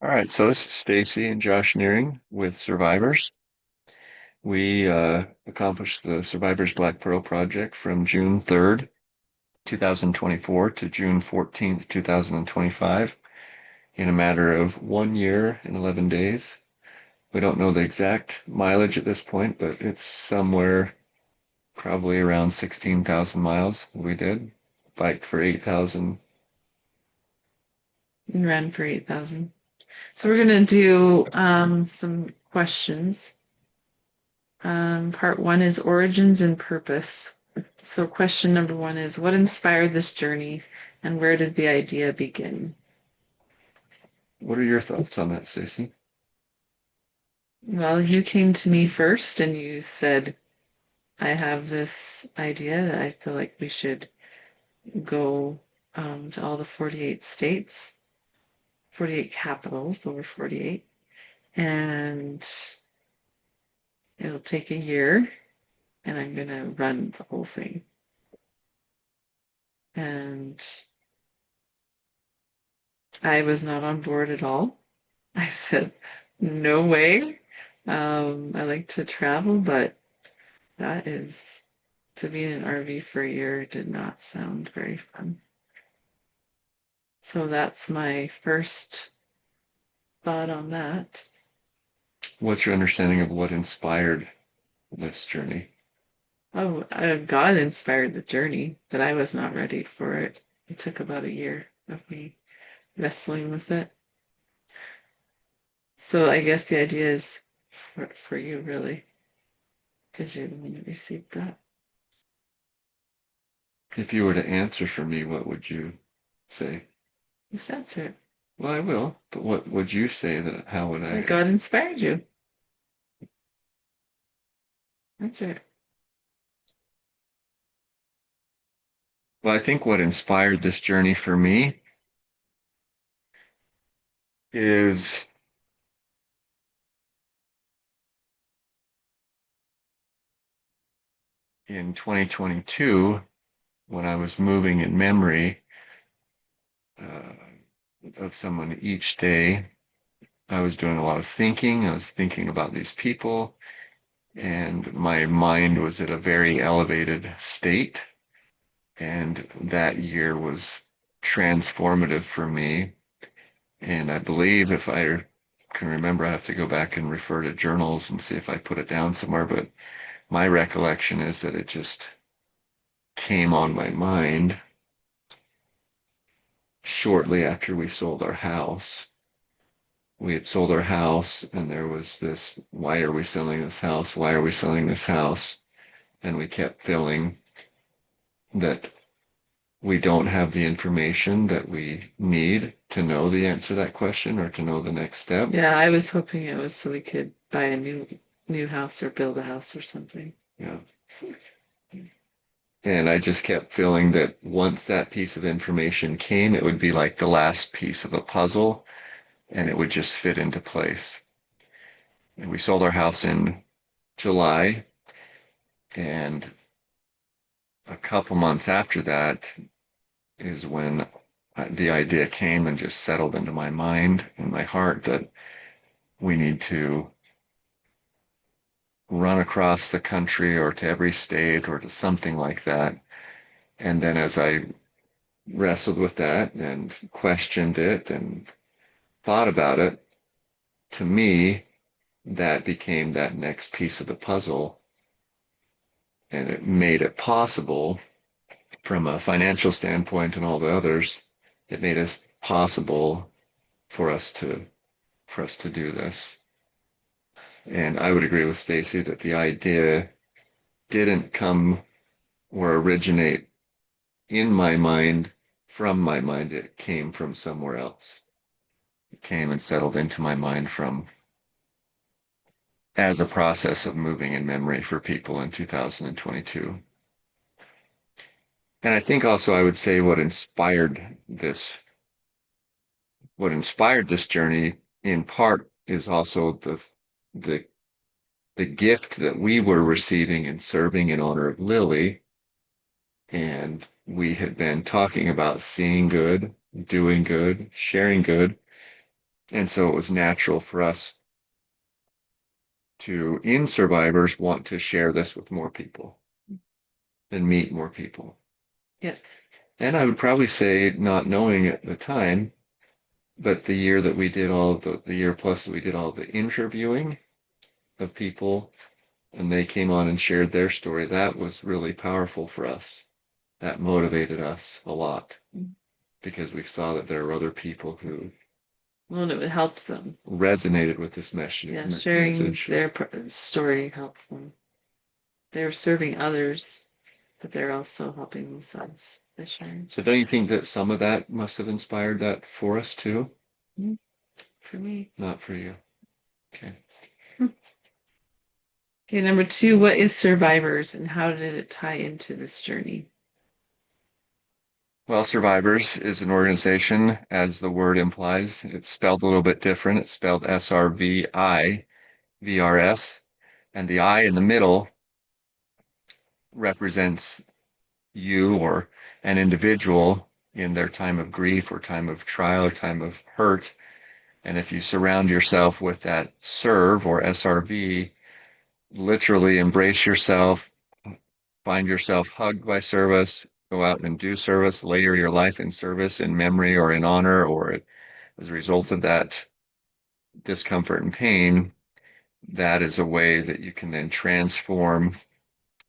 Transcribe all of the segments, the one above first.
All right, so this is Stacy and Josh Nearing with Survivors. We accomplished the Survivors Black Pearl Project from June 3rd, 2024 to June 14th, 2025 in a matter of 1 year and 11 days. We don't know the exact mileage at this point, but it's somewhere probably around 16,000 miles we did. Biked for 8,000. And ran for 8,000. So we're gonna do some questions. Part one is origins and purpose. So question number one is what inspired this journey and where did the idea begin? What are your thoughts on that, Stacy? Well, you came to me first and you said, I have this idea that I feel like we should go to all the 48 states, 48 capitals, over 48, and it'll take a year and I'm gonna run the whole thing. And I was not on board at all. I said, no way. I like to travel, but that is to be in an RV for a year did not sound very fun. So that's my first thought on that. What's your understanding of what inspired this journey? Oh, God inspired the journey, but I was not ready for it. It took about a year of me wrestling with it. So I guess the idea is for you, really, because you're the one that received that. If you were to answer for me, what would you say? Just answer it. Well, I will, but what would you say that, how would I That God answer? inspired you. Answer it. Well, I think what inspired this journey for me is in 2022, when I was moving in memory uh, of someone each day, I was doing a lot of thinking. I was thinking about these people, and my mind was at a very elevated state. And that year was transformative for me. And I believe if I can remember, I have to go back and refer to journals and see if I put it down somewhere. But my recollection is that it just came on my mind shortly after we sold our house. We had sold our house, and there was this, why are we selling this house? Why are we selling this house? And we kept feeling that we don't have the information that we need to know the answer to that question or to know the next step. Yeah, I was hoping it was so we could buy a new house or build a house or something. Yeah. And I just kept feeling that once that piece of information came, it would be like the last piece of a puzzle and it would just fit into place. And we sold our house in July, and a couple months after that is when the idea came and just settled into my mind and my heart that we need to run across the country or to every state or to something like that. And then as I wrestled with that and questioned it and thought about it, to me, that became that next piece of the puzzle. And it made it possible from a financial standpoint and all the others. It made it possible for us to do this. And I would agree with Stacy that the idea didn't come or originate in my mind from my mind. It came from somewhere else. It came and settled into my mind from as a process of moving in memory for people in 2022. And I think also I would say what inspired this journey in part is also the the gift that we were receiving and serving in honor of Lily. And we had been talking about seeing good, doing good, sharing good And so it was natural for us to, in Survivors, want to share this with more people and meet more people. Yeah. And I would probably say, not knowing at the time, but the year that we did all of the year plus that we did all the interviewing of people and they came on and shared their story, that was really powerful for us. That motivated us a lot because we saw that there were other people who Well, it helped them. resonated with this message. Yeah, sharing their story helped them. They're serving others, but they're also helping themselves by sharing. So don't you think that some of that must have inspired that for us too? For me. Not for you. Okay. Okay, number 2, what is Survivors and how did it tie into this journey? Well, Survivors is an organization, as the word implies. It's spelled a little bit different. It's spelled SRVIVRS, and the I in the middle represents you or an individual in their time of grief or time of trial or time of hurt. And if you surround yourself with that serve or SRV, literally embrace yourself, find yourself hugged by service, go out and do service, layer your life in service, in memory or in honor, or as a result of that discomfort and pain, that is a way that you can then transform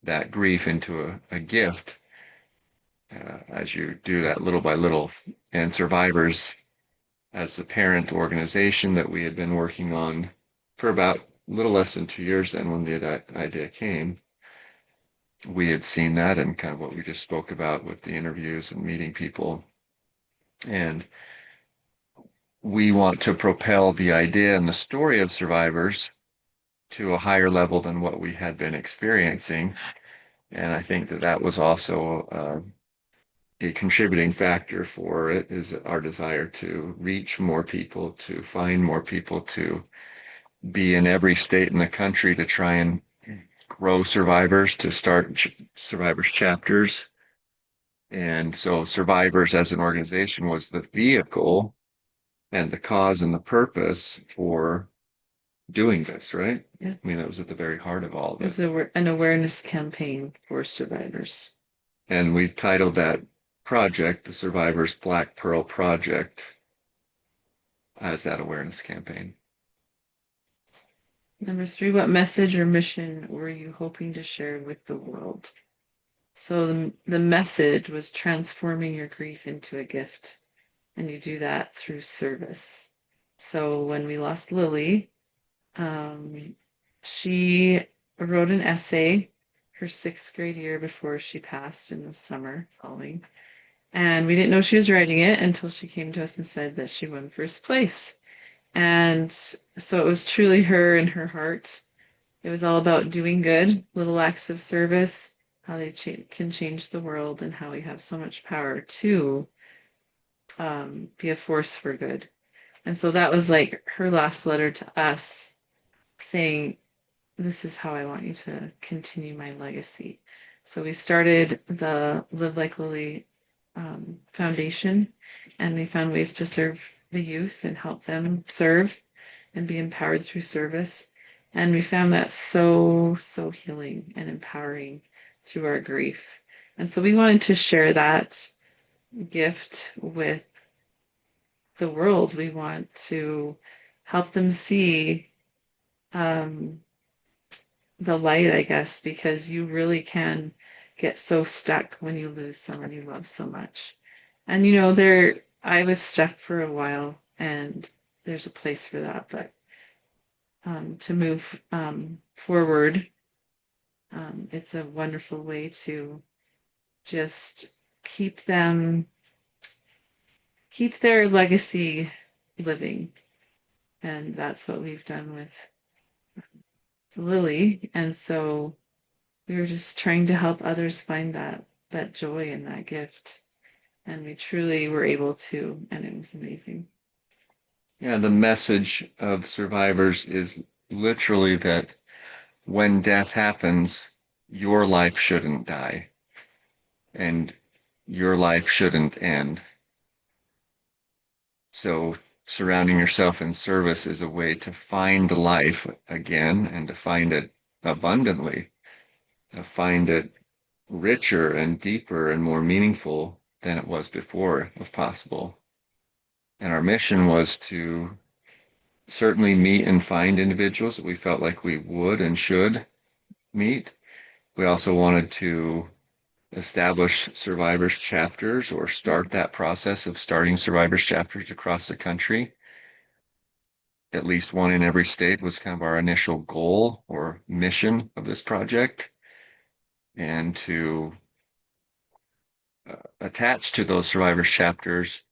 that grief into a gift as you do that little by little. And Survivors, as the parent organization that we had been working on for about a little less than 2 years then when the idea came, we had seen that and kind of what we just spoke about with the interviews and meeting people. And we want to propel the idea and the story of Survivors to a higher level than what we had been experiencing. And I think that that was also a contributing factor for it is our desire to reach more people, to find more people, to be in every state in the country to try and grow Survivors, to start Survivors chapters. And so Survivors as an organization was the vehicle and the cause and the purpose for doing this, right? Yeah. I mean, that was at the very heart of all of It was it. an awareness campaign for survivors. And we titled that project the Survivors Black Pearl Project as that awareness campaign. Number 3, what message or mission were you hoping to share with the world? So the message was transforming your grief into a gift. And you do that through service. So when we lost Lily, she wrote an essay her 6th grade year before she passed in the summer following. And we didn't know she was writing it until she came to us and said that she won first place. And so it was truly her and her heart. It was all about doing good, little acts of service, how they can change the world, and how we have so much power to be a force for good. And so that was like her last letter to us saying, this is how I want you to continue my legacy. So we started the Live Like Lily Foundation, and we found ways to serve the youth and help them serve and be empowered through service. And we found that so, so healing and empowering through our grief. And so we wanted to share that gift with the world. We want to help them see the light, I guess, because you really can get so stuck when you lose someone you love so much. And I was stuck for a while, and there's a place for that, but to move forward, it's a wonderful way to just keep their legacy living. And that's what we've done with Lily. And so we were just trying to help others find that joy and that gift. And we truly were able to, and it was amazing. Yeah, the message of Survivors is literally that when death happens, your life shouldn't die and your life shouldn't end. So surrounding yourself in service is a way to find life again and to find it abundantly, to find it richer and deeper and more meaningful than it was before, if possible. And our mission was to certainly meet and find individuals that we felt like we would and should meet. We also wanted to establish survivors chapters or start that process of starting survivors chapters across the country. At least one in every state was kind of our initial goal or mission of this project. And to attach to those survivors chapters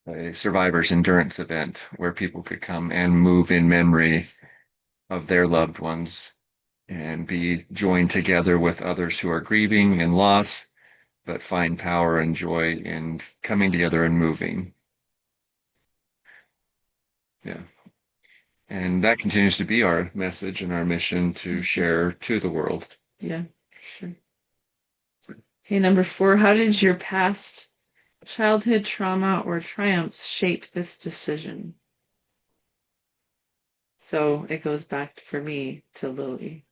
a survivors endurance event where people could come and move in memory of their loved ones and be joined together with others who are grieving and loss, but find power and joy in coming together and moving. Yeah. And that continues to be our message and our mission to share to the world. Yeah, sure. Okay, number 4, how did your past childhood trauma or triumphs shape this decision? So it goes back for me to Lily.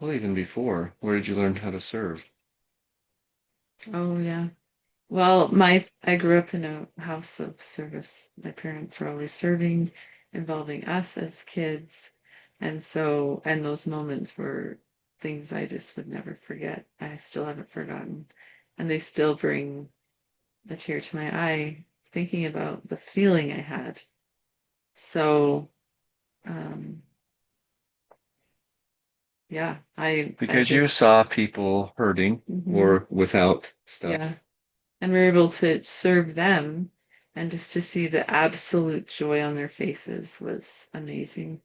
Well, even before, where did you learn how to serve? Oh, yeah. Well, I grew up in a house of service. My parents were always serving, involving us as kids. And those moments were things I just would never forget. I still haven't forgotten. And they still bring a tear to my eye thinking about the feeling I had. So, um, yeah, I Because you just, saw people hurting mhm, or without stuff. yeah. And we're able to serve them, and just to see the absolute joy on their faces was amazing.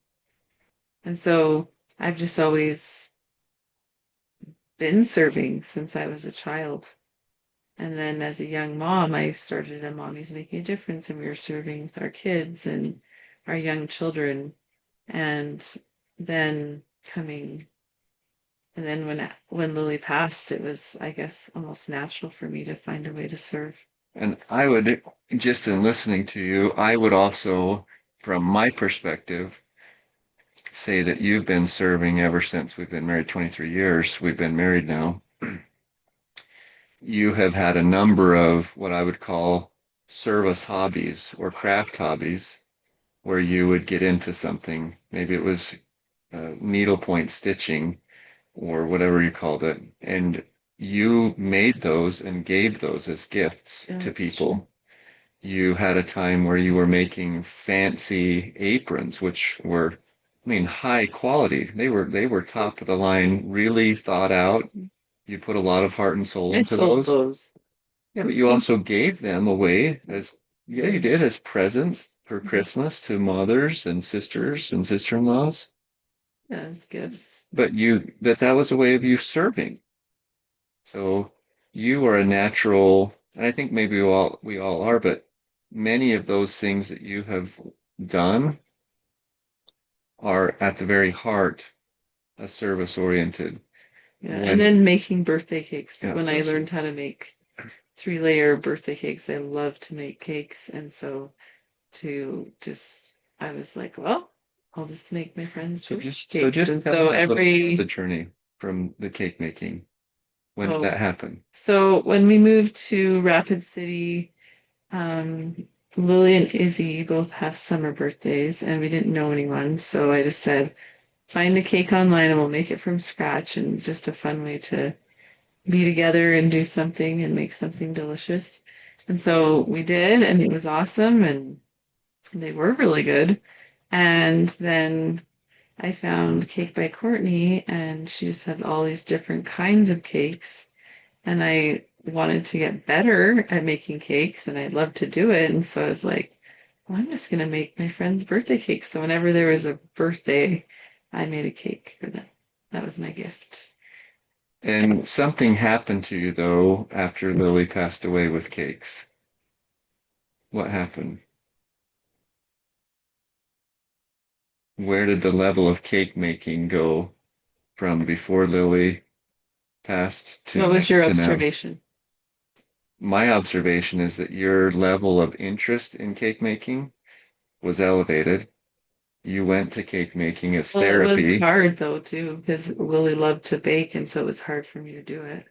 And so I've just always been serving since I was a child. And then as a young mom, I started a Mommy's Making a Difference, and we were serving with our kids and our young children. And then coming, and then when Lily passed, it was, I guess, almost natural for me to find a way to serve. And I would, just in listening to you, I would also, from my perspective, say that you've been serving ever since we've been married 23 years. We've been married now. You have had a number of what I would call service hobbies or craft hobbies where you would get into something. Maybe it was needlepoint stitching or whatever you called it. And you made those and gave those as gifts Yeah, to that's true. people. You had a time where you were making fancy aprons, which were, I mean, high quality. They were top of the line, really thought out. You put a lot of heart and soul I into sold those. those. Yeah, but you also gave them away as, yeah, you Yeah. did, as presents for Christmas to mothers and sisters and sister-in-laws. Yeah, as gifts. That was a way of you serving. So you are a natural, and I think maybe we all are, but many of those things that you have done are at the very heart a service oriented. Yeah, and When then making birthday cakes. Yeah, When so I sweet. learned how to make 3-layer birthday cakes, I love to make cakes. And so I was like, well, I'll just make my friends So birthday just so cakes. just And tell so me a little bit of the journey from the cake making. When did oh, that happen? so when we moved to Rapid City, um, Lily and Izzy both have summer birthdays, and we didn't know anyone. So I just said, find a cake online and we'll make it from scratch, and just a fun way to be together and do something and make something delicious. And so we did, and it was awesome, and they were really good. And then I found Cake by Courtney, and she just has all these different kinds of cakes. And I wanted to get better at making cakes, and I'd love to do it. And so I was like, well, I'm just going to make my friend's birthday cake. So whenever there was a birthday, I made a cake for them. That was my gift. And something happened to you though after Lily passed away with cakes. What happened? Where did the level of cake making go from before Lily passed What to was your now? observation? my observation is that your level of interest in cake making was elevated. You went to cake making as Well, it was therapy, hard though too, because Willie loved to bake, and so it was hard for me to do it.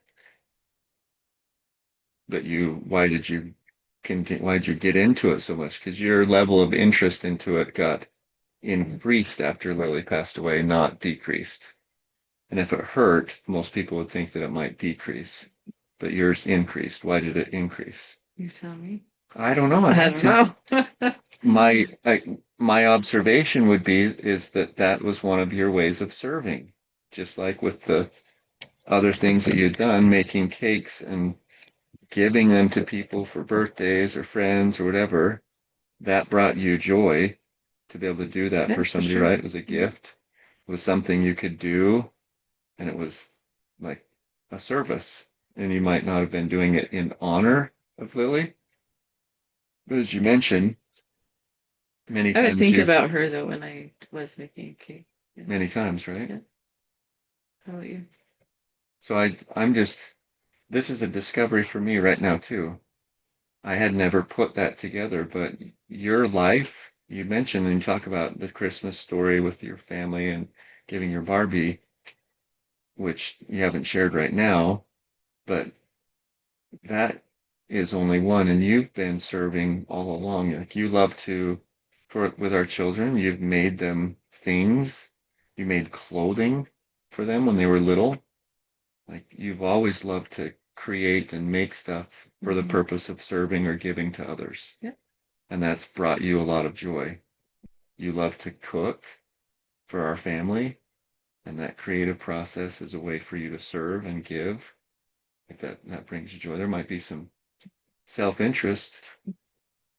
but why did you get into it so much? Because your level of interest into it got increased after Lily passed away, not decreased. And if it hurt, most people would think that it might decrease, but yours increased. Why did it increase? You tell me. I don't know. I don't know. My observation would be is that that was one of your ways of serving, just like with the other things that you'd done, making cakes and giving them to people for birthdays or friends or whatever. That brought you joy to be able to do that Yeah, for for somebody, sure. right? It was a gift. It was something you could do, and it was like a service. And you might not have been doing it in honor of Lily, but as you mentioned, many I would times think you've about her though when I was making a cake. Yeah. many times, right? Yeah. How about you? So I'm just this is a discovery for me right now too. I had never put that together, but your life, you mentioned and you talk about the Christmas story with your family and giving your Barbie, which you haven't shared right now, but that is only one, and you've been serving all along. Like you love to, for with our children, you've made them things. You made clothing for them when they were little. Like you've always loved to create and make stuff for the Hmm. purpose of serving or giving to others. Yeah. And that's brought you a lot of joy. You love to cook for our family, and that creative process is a way for you to serve and give. Like that brings you joy. There might be some self-interest.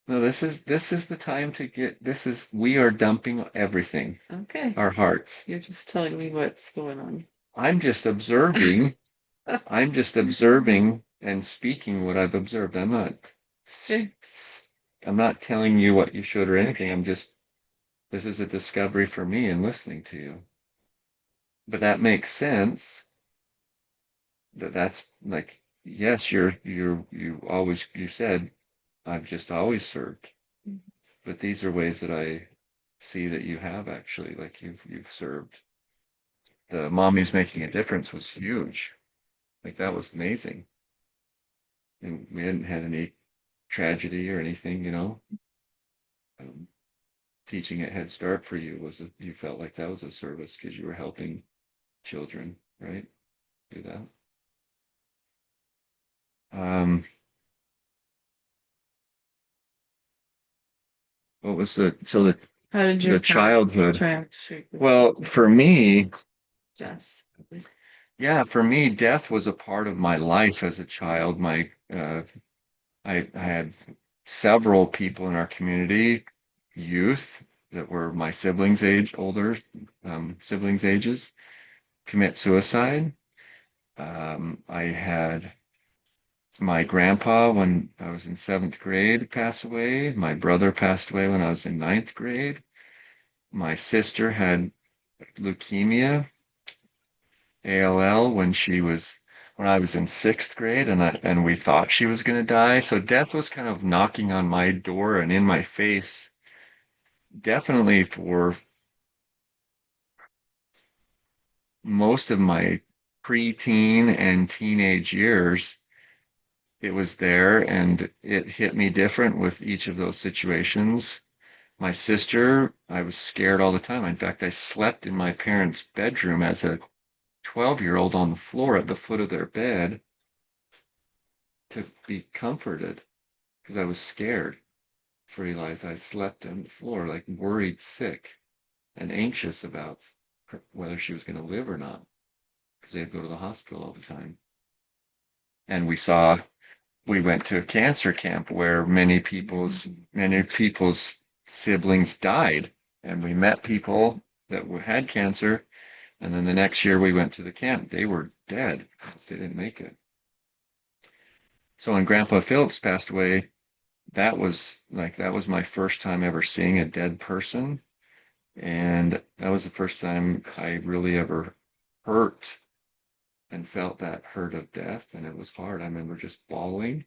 No, this is the time to get this is we are dumping everything, Okay. our hearts. You're just telling me what's going on. I'm just observing. I'm just observing and speaking what I've observed. Okay. I'm not telling you what you should or anything. This is a discovery for me in listening to you. But that makes sense that's like, yes, you said, I've just always served. But these are ways that I see that you have actually, like you've served. The mommy's making a difference was huge. Like that was amazing. And we hadn't had any tragedy or anything, um, teaching at Head Start for you you felt like that was a service because you were helping children, right? Do that. Um, what was How did your the path childhood? track with Well, for me, Jess? yeah, for me, death was a part of my life as a child. I had several people in our community, youth that were my siblings' age, older siblings' ages, commit suicide. I had my grandpa, when I was in seventh grade, pass away. My brother passed away when I was in ninth grade. My sister had leukemia, ALL, when I was in sixth grade, and we thought she was going to die. So death was kind of knocking on my door and in my face, definitely for most of my preteen and teenage years. It was there, and it hit me different with each of those situations. My sister, I was scared all the time. In fact, I slept in my parents' bedroom as a 12-year-old on the floor at the foot of their bed to be comforted because I was scared. For realize I slept on the floor, like worried sick and anxious about whether she was going to live or not because they'd go to the hospital all the time. And we went to a cancer camp where many people's siblings died, and we met people that had cancer. And then the next year we went to the camp, they were dead. They didn't make it. So when Grandpa Phillips passed away, that was my first time ever seeing a dead person. And that was the first time I really ever hurt and felt that hurt of death. And it was hard. I remember just bawling.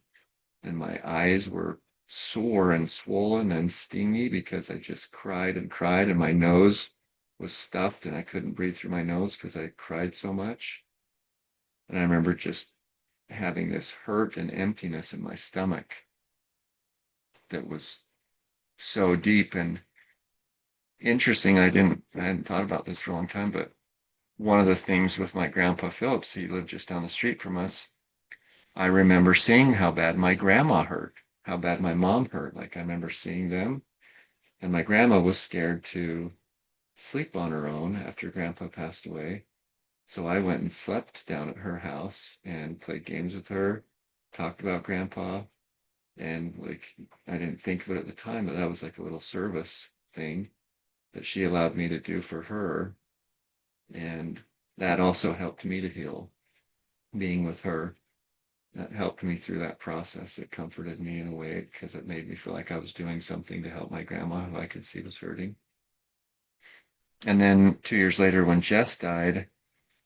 and my eyes were sore and swollen and stingy because I just cried and cried, and my nose was stuffed and I couldn't breathe through my nose because I cried so much. And I remember just having this hurt and emptiness in my stomach that was so deep and interesting. I hadn't thought about this for a long time, but one of the things with my grandpa Phillips, he lived just down the street from us. I remember seeing how bad my grandma hurt, how bad my mom hurt. Like I remember seeing them, and my grandma was scared to sleep on her own after grandpa passed away. So I went and slept down at her house and played games with her, talked about grandpa, and like I didn't think of it at the time, but that was like a little service thing that she allowed me to do for her. And that also helped me to heal, being with her. That helped me through that process. It comforted me in a way because it made me feel like I was doing something to help my grandma who I could see was hurting. And then 2 years later, when Jess died,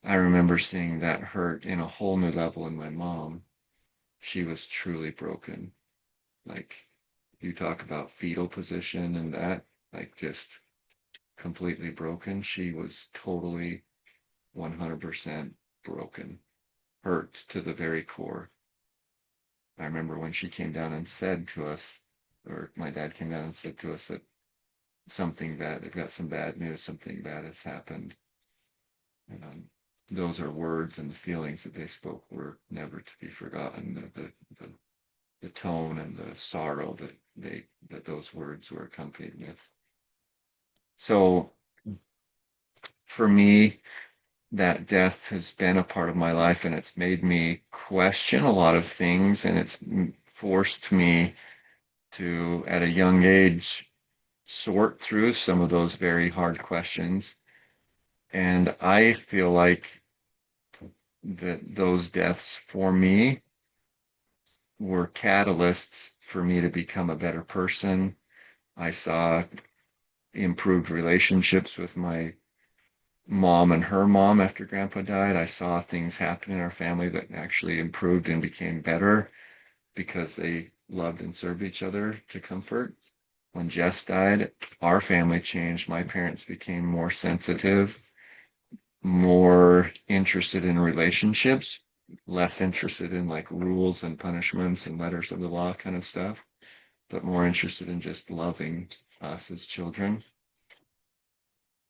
I remember seeing that hurt in a whole new level in my mom. She was truly broken. Like you talk about fetal position and that, like just completely broken. She was totally 100% broken, hurt to the very core. I remember when she came down and said to us, or my dad came down and said to us that something bad, they've got some bad news, something bad has happened. Um, those are words, and the feelings that they spoke were never to be forgotten. The tone and the sorrow that those words were accompanied with. So for me, that death has been a part of my life, and it's made me question a lot of things, and it's forced me to, at a young age, sort through some of those very hard questions. And I feel like that those deaths for me were catalysts for me to become a better person. I saw improved relationships with my mom and her mom after grandpa died. I saw things happen in our family that actually improved and became better because they loved and served each other to comfort. When Jess died, our family changed. My parents became more sensitive, more interested in relationships, less interested in like rules and punishments and letters of the law kind of stuff, but more interested in just loving us as children.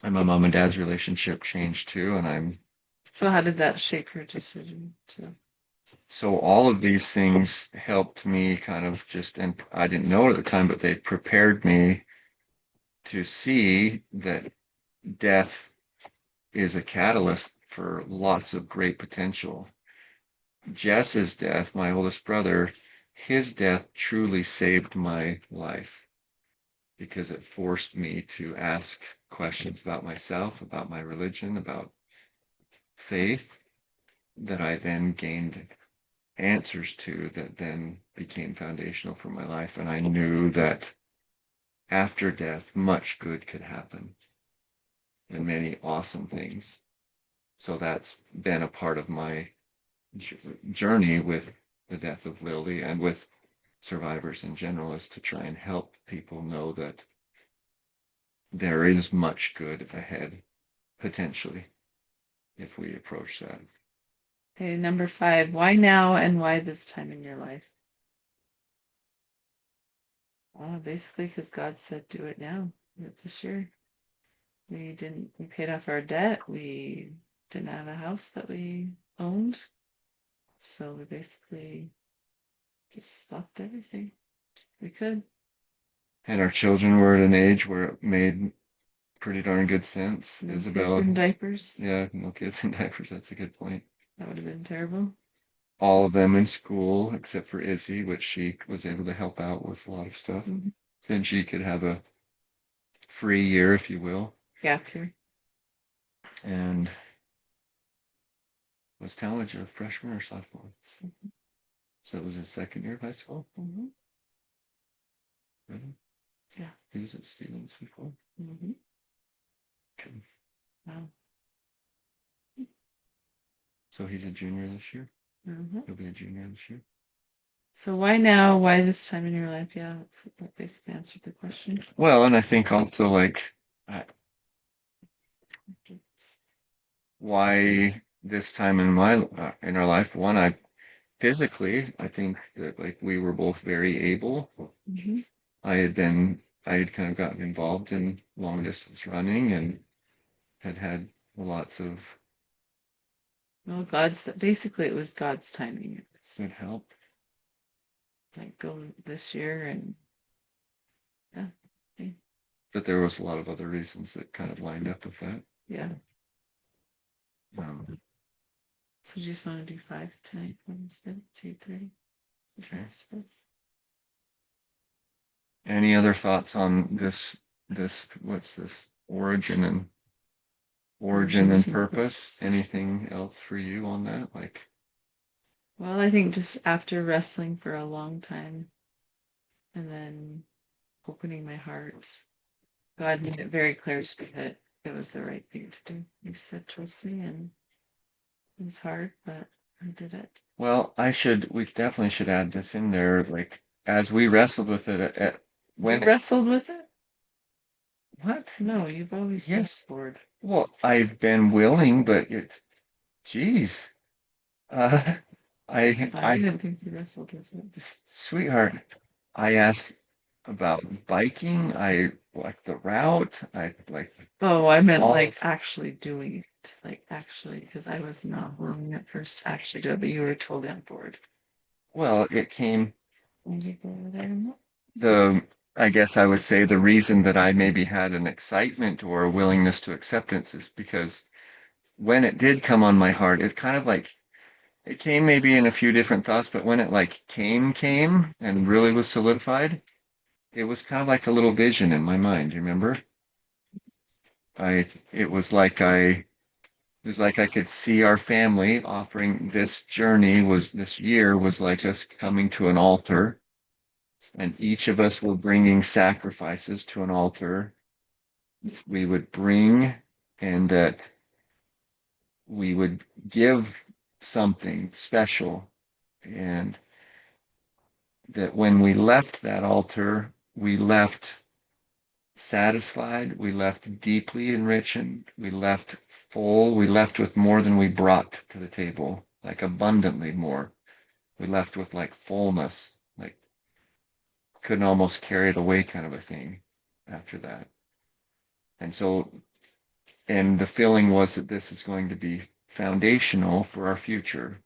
And my mom and dad's relationship changed too, and I'm So how did that shape your decision to? so all of these things helped me kind of just, and I didn't know it at the time, but they prepared me to see that death is a catalyst for lots of great potential. Jess's death, my oldest brother, his death truly saved my life because it forced me to ask questions about myself, about my religion, about faith that I then gained answers to that then became foundational for my life. And I knew that after death, much good could happen and many awesome things. So that's been a part of my journey with the death of Lily and with survivors in general, is to try and help people know that there is much good ahead, potentially, if we approach that. Okay, number 5, why now and why this time in your life? Basically, because God said do it now, do it this year. We paid off our debt. We didn't have a house that we owned. So we basically just stopped everything we could. And our children were at an age where it made pretty darn good sense. No kids Isabel, in diapers. yeah, no kids in diapers. That's a good point. That would have been terrible. All of them in school except for Izzy, which she was able to help out with a lot of stuff. Mhm. Then she could have a free year, if you will. Gap year. And was Talmadge a freshman or sophomore? So, So it was his second year of high school? mhm. Really? Yeah. He was at Stevens before? Hmm. Okay. Wow. So he's a junior this year? Hmm. He'll be a junior this year? So why now? Why this time in your life? Yeah, that basically answered the question. Well, and I think also like uh, why this time in my in our life. One, I physically, I think that like we were both very able. Hmm. I had kind of gotten involved in long distance running and had lots of Well, God's basically it was God's timing. It good was help. like go this year and yeah, okay, But there was a lot of other reasons that kind of lined up with that. yeah. Um, So you just want to do 5 tonight instead? 2:30. okay. That's good. Any other thoughts on what's this origin Origins and and purpose? purpose. Anything else for you on that? Like, Well, I think just after wrestling for a long time and then opening my heart, God made it very clear to me that it was the right thing to do. He said, trust me, and it was hard, but I did it. well, we definitely should add this in there. Like, as we wrestled with it You when wrestled with it? what? No, you've always been Yes. bored. Well, I've been willing, but it's, geez, uh, I I, didn't think you wrestled with it. sweetheart, I asked about biking. I like the route. I like Oh, I meant all like of, actually doing it. Like actually, because I was not willing at first to actually do it, but you were totally on board. well, it came When you go over there, and look. the, I guess I would say the reason that I maybe had an excitement or a willingness to acceptance is because when it did come on my heart, it kind of like it came maybe in a few different thoughts, but when it like came and really was solidified, it was kind of like a little vision in my mind, you remember? I it was like I it was like I could see our family offering this year was like us coming to an altar, and each of us were bringing sacrifices to an altar. We would bring, and that we would give something special, and that when we left that altar, we left satisfied, we left deeply enriched, we left full, we left with more than we brought to the table, like abundantly more. We left with like fullness, like couldn't almost carry it away kind of a thing after that. And so, and the feeling was that this is going to be foundational for our future,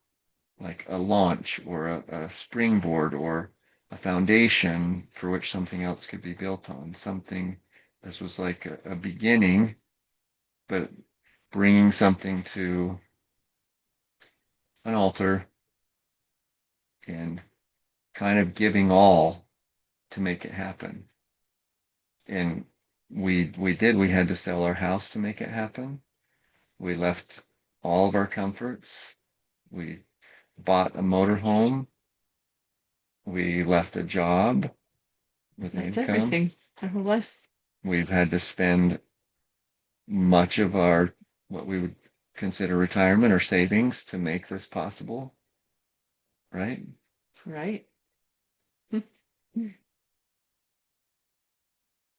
like a launch or a springboard or a foundation for which something else could be built on. This was like a beginning, but bringing something to an altar and kind of giving all to make it happen. And we had to sell our house to make it happen. We left all of our comforts. We bought a motorhome. We left a job with That's income. everything. Our whole lives. We've had to spend much of our what we would consider retirement or savings to make this possible, right? Right.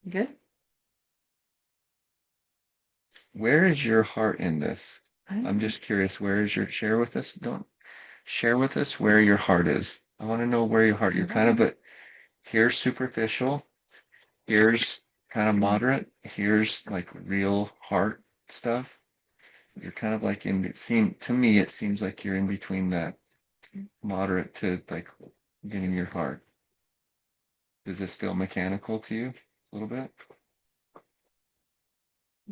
Good. Where is your heart in this? I I'm don't know. just curious, where is your share with us? Don't share with us where your heart is. I want to know where your heart. You're kind of a here's superficial, here's kind of moderate, here's like real heart stuff. You're kind of like in it seem to me it seems like you're in between that moderate to like getting your heart. Does this feel mechanical to you a little bit?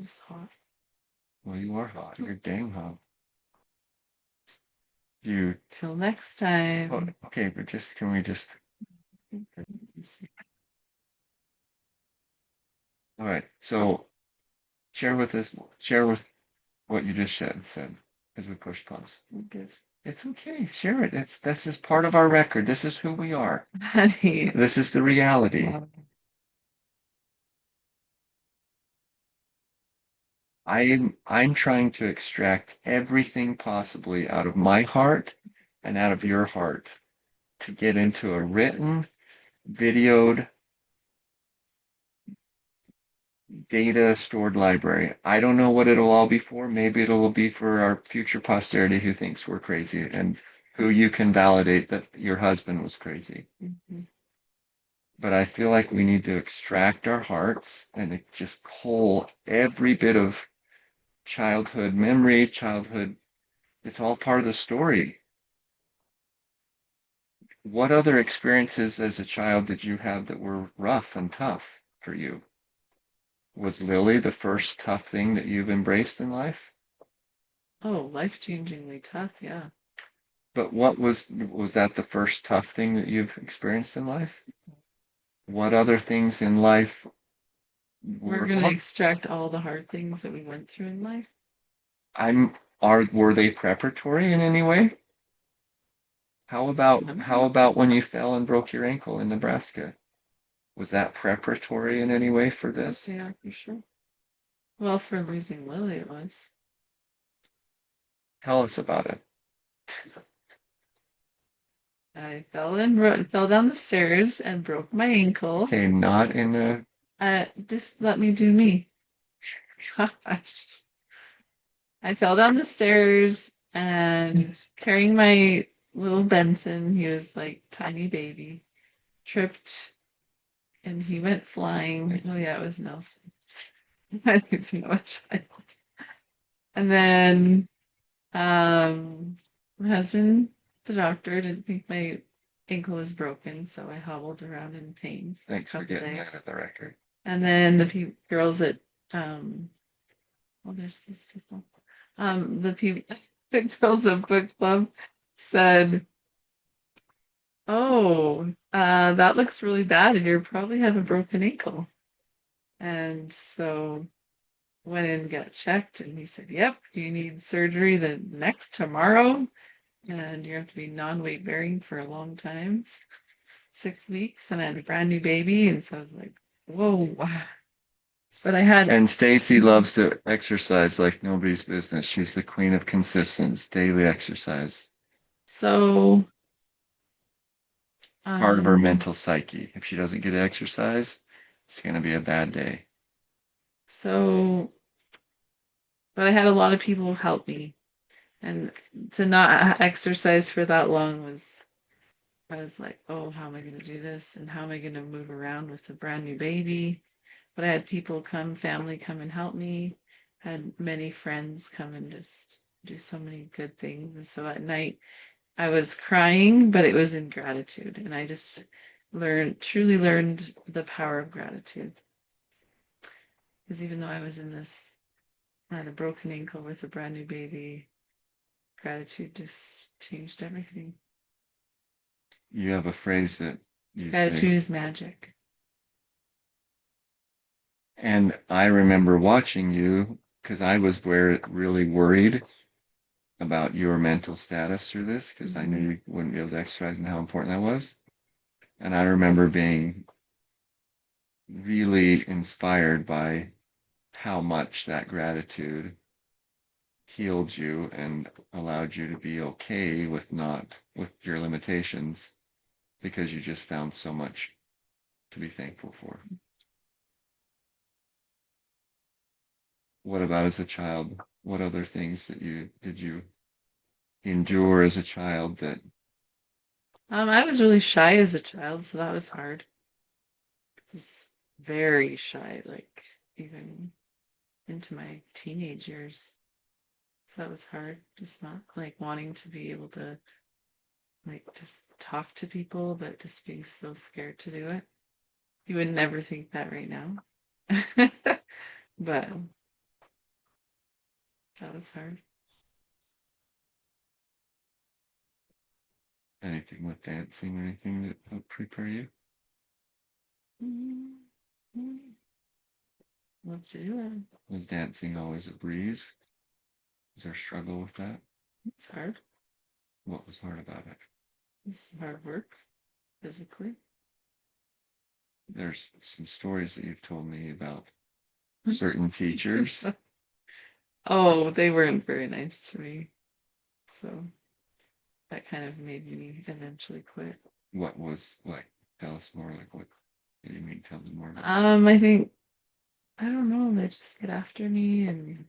It's hot. Well, you are hot. You're dang hot. You Till next time. oh, okay, but just can we just all right. So share with what you just said as we push pause. Good. It's okay. Share it. This is part of our record. This is who we are. Honey. This is the reality. I'm trying to extract everything possibly out of my heart and out of your heart to get into a written, videoed, data stored library. I don't know what it'll all be for. Maybe it'll be for our future posterity who thinks we're crazy and who you can validate that your husband was crazy. Mm-hmm. But I feel like we need to extract our hearts and just pull every bit of childhood memory, childhood. It's all part of the story. What other experiences as a child did you have that were rough and tough for you? Was Lily the first tough thing that you've embraced in life? Oh, life-changingly tough, yeah. But what was that the first tough thing that you've experienced in life? What other things in life We're were gonna hard? extract all the hard things that we went through in life. I'm are were they preparatory in any way? How about when you fell and broke your ankle in Nebraska? Was that preparatory in any way for this? Yeah, for sure. Well, for losing Lily, it was. Tell us about it. I fell down the stairs and broke my ankle. Okay, not in a Just let me do me. Gosh. I fell down the stairs and carrying my little Benson, he was like tiny baby, tripped and he went flying. Oh yeah, it was Nelson. I don't even know what child. And then my husband, the doctor, didn't think my ankle was broken, so I hobbled around in pain for a thanks for couple getting that days. at the record. And then the girls at well, there's these people. The girls at book club said, "Oh, that looks really bad. You probably have a broken ankle." And so went in and got checked, and he said, "Yep, you need surgery the next tomorrow, and you have to be non-weight bearing for a long time, 6 weeks." And I had a brand new baby, and so I was like, "Whoa!" But I had And Stacy loves to exercise like nobody's business. She's the queen of consistency, daily exercise. so It's part of her um mental psyche. If she doesn't get exercise, it's going to be a bad day. so but I had a lot of people help me, and to not exercise for that long was I was like, oh, how am I going to do this? And how am I going to move around with a brand new baby? But I had people come, family come and help me. Had many friends come and just do so many good things. And so at night I was crying, but it was in gratitude. And I just truly learned the power of gratitude. Because even though I was in this, I had a broken ankle with a brand new baby, gratitude just changed everything. You have a phrase that you Gratitude say, is magic. and I remember watching you because I was really worried about your mental status through this because I Mhm. knew you wouldn't be able to exercise and how important that was. And I remember being really inspired by how much that gratitude healed you and allowed you to be okay with not with your limitations because you just found so much to be thankful for. What about as a child? What other things that you did you endure as a child that I was really shy as a child, so that was hard. Just very shy, like even into my teenage years. So that was hard. Just not like wanting to be able to like just talk to people, but just being so scared to do it. You would never think that right now. But that was hard. anything with dancing or anything that helped prepare you? Love to do it. Was dancing always a breeze? Was there a struggle with that? It's hard. What was hard about it? It's hard work physically. There's some stories that you've told me about certain teachers. Oh, they weren't very nice to me. So that kind of made me eventually quit. What was like? Tell us more. Like what do you mean? Tell me more about. I think I don't know, they just get after me and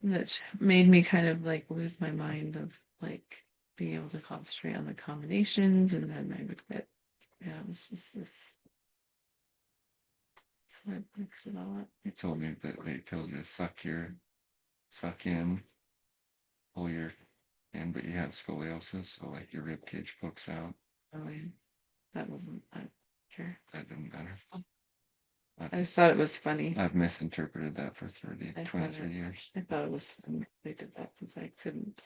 that made me kind of like lose my mind of like being able to concentrate on the combinations and then I would quit. Yeah, it was just this so I mix it all up. You told me that they told you to suck in, pull your in, but you have scoliosis, so like your rib cage pokes out. Oh, yeah. That wasn't I don't care. That didn't matter. I just thought it was funny. I've misinterpreted that for I 23 years. I thought it was funny they did that because I couldn't.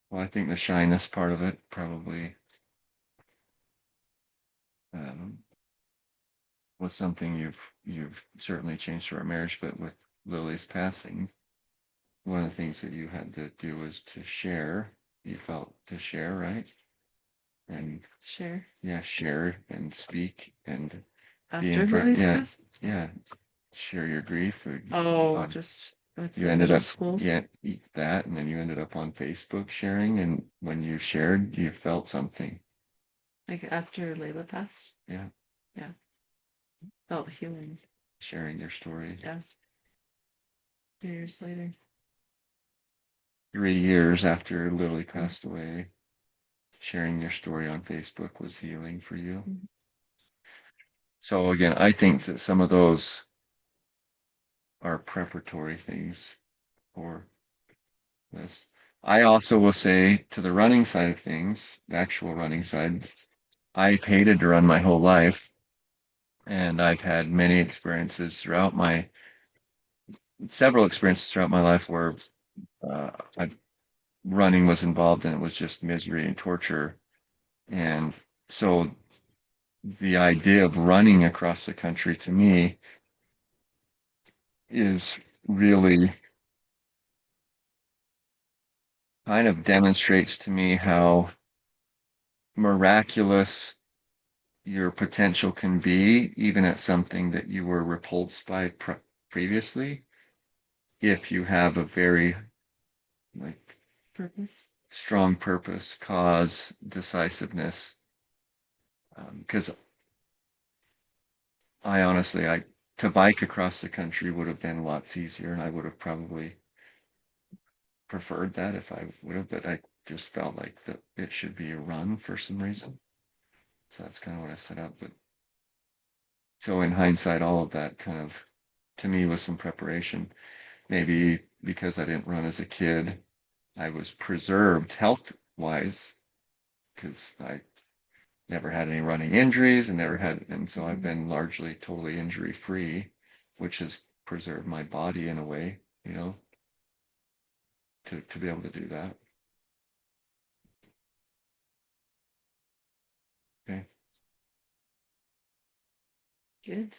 Well, I think the shyness part of it probably um, was something you've certainly changed through our marriage, but with Lily's passing, one of the things that you had to do was to share. You felt to share, right? And Share yeah, share and speak and be in after front. Lily's Yeah, passed. yeah. Share your grief. Or, Oh, just with you the ended middle up, schools. yeah, eat that, and then you ended up on Facebook sharing. And when you shared, you felt something. Like after Layla passed. Yeah, Yeah. Felt healing. sharing your story. Yeah. 2 years later. 3 years after Lily passed away, sharing your story on Facebook was healing for you. Mhm. So again, I think that some of those are preparatory things for this. I also will say to the running side of things, the actual running side, I've hated to run my whole life. And I've had several experiences throughout my life where uh, running was involved and it was just misery and torture. And so the idea of running across the country to me is really kind of demonstrates to me how miraculous your potential can be, even at something that you were repulsed by previously, if you have a very like Purpose. strong purpose, cause, decisiveness. Because I honestly, to bike across the country would have been lots easier, and I would have probably preferred that if I would have, but I just felt like that it should be a run for some reason. So that's kind of what I set up. But so in hindsight, all of that kind of to me was some preparation. Maybe because I didn't run as a kid, I was preserved health wise because I never had any running injuries and and so I've been largely totally injury free, which has preserved my body in a way, to be able to do that. Okay. Good.